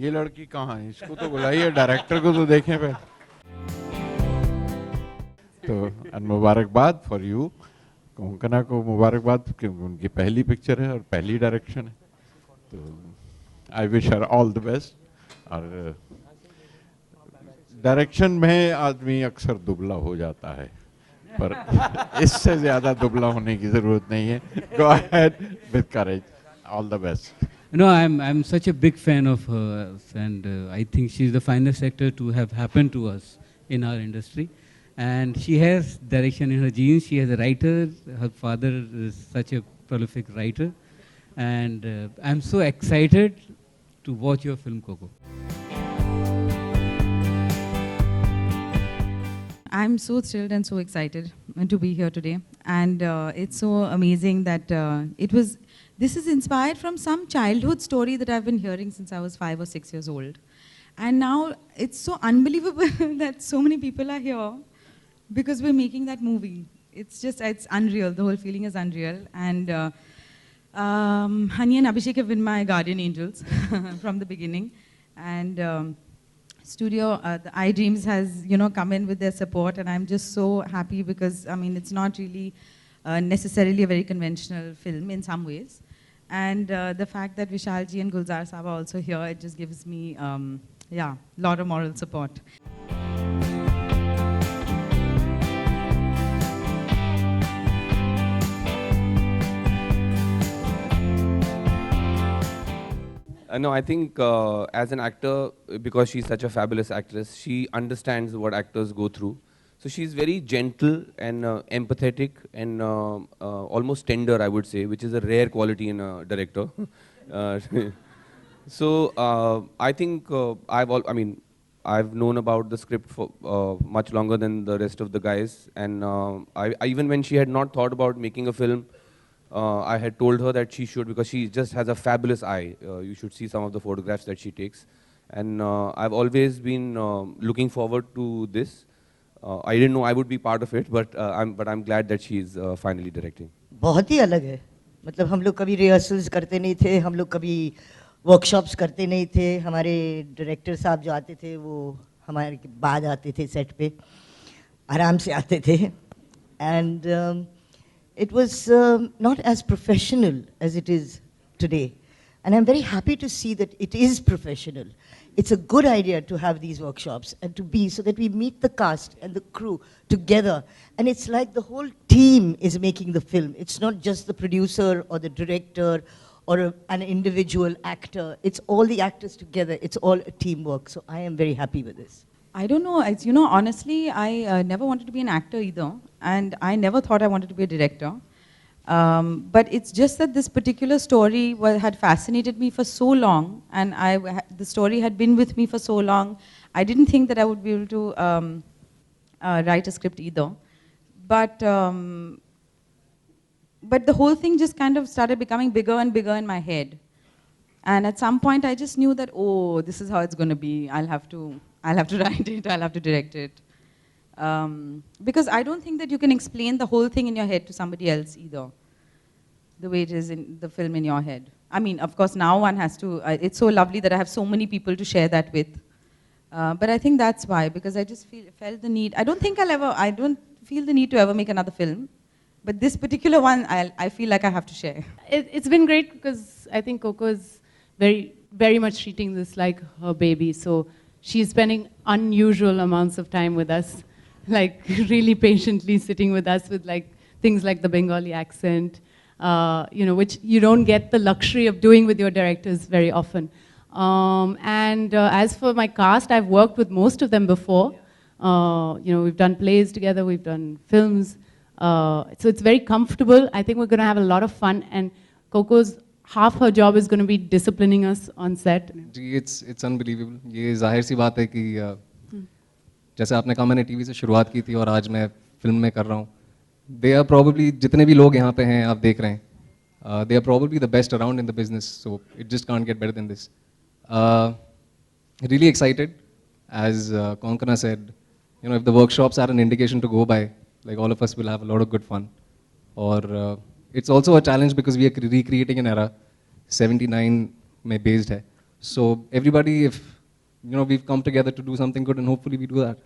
ये लड़की कहाँ है, इसको तो बुलाइए, डायरेक्टर को तो देखें पे। तो मुबारकबाद फॉर यू, कोंकणा को मुबारकबाद क्योंकि उनकी पहली पिक्चर है और पहली डायरेक्शन है। तो I wish her all the best. और डायरेक्शन में आदमी अक्सर दुबला हो जाता है, पर इससे ज्यादा दुबला होने की जरूरत नहीं है। Go ahead with courage, all the best. No, I'm such a big fan of her, and I think she's the finest actor to have happened to us in our industry. And she has direction in her genes. She has a writer. Her father is such a prolific writer, and I'm so excited to watch your film, Coco. I'm so thrilled and so excited to be here today. And it's so amazing that this is inspired from some childhood story that I've been hearing since I was 5 or 6 years old. And now it's so unbelievable that so many people are here because we're making that movie. It's unreal. The whole feeling is unreal. And Hani and Abhishek have been my guardian angels from the beginning. And studio, the iDreams has, come in with their support, and I'm just so happy because, it's not really necessarily a very conventional film in some ways. And the fact that Vishalji and Gulzar Saab are also here, it just gives me, a lot of moral support. No, I think as an actor, because she's such a fabulous actress, she understands what actors go through. So she's very gentle and empathetic and almost tender, I would say, which is a rare quality in a director. So I think I've known about the script for much longer than the rest of the guys. And even when she had not thought about making a film, I had told her that she should, because she just has a fabulous eye. You should see some of the photographs that she takes. And I've always been looking forward to this. I didn't know I would be part of it, but I'm glad that she's finally directing. बहुत ही अलग है, मतलब हम लोग कभी rehearsals करते नहीं थे, हम लोग कभी वर्कशॉप्स करते नहीं थे। हमारे डायरेक्टर साहब जो आते थे वो हमारे बाद आते थे सेट पे, आराम से आते थे। And it was not as professional as it is today. And I'm very happy to see that it is professional. It's a good idea to have these workshops and to be so that we meet the cast and the crew together. And it's like the whole team is making the film. It's not just the producer or the director or an individual actor. It's all the actors together. It's all a teamwork. So I am very happy with this. I don't know, honestly, I never wanted to be an actor either, and I never thought I wanted to be a director. But it's just that this particular story had fascinated me for so long, and the story had been with me for so long. I didn't think that I would be able to write a script either. But the whole thing just kind of started becoming bigger and bigger in my head. And at some point, I just knew that, oh, this is how it's going to be. I'll have to write it, I'll have to direct it. Because I don't think that you can explain the whole thing in your head to somebody else either, the way it is in the film in your head. I mean, of course, now one has to, it's so lovely that I have so many people to share that with. But I think that's why, because I just felt the need. I don't feel the need to ever make another film. But this particular one, I feel like I have to share. It's been great because I think Coco is very, very much treating this like her baby. So she's spending unusual amounts of time with us, like really patiently sitting with us with like things like the Bengali accent, which you don't get the luxury of doing with your directors very often. As for my cast, I've worked with most of them before. We've done plays together, we've done films. So it's very comfortable. I think we're going to have a lot of fun. And Coco's half her job is going to be disciplining us on set. It's unbelievable. ये जाहिर सी बात है कि जैसे आपने कहा मैंने TV से शुरुआत की थी और आज मैं फिल्म में कर रहा हूँ. They are probably जितने भी लोग यहाँ पे हैं आप देख रहे हैं, they are probably the best around in the business. So it just can't get better than this. Really excited, as Konkana said. If the workshops are an indication to go by, like all of us will have a lot of good fun. Or it's also a challenge because we are recreating an era 79 में based है So everybody, if we've come together to do something good, and hopefully we do that.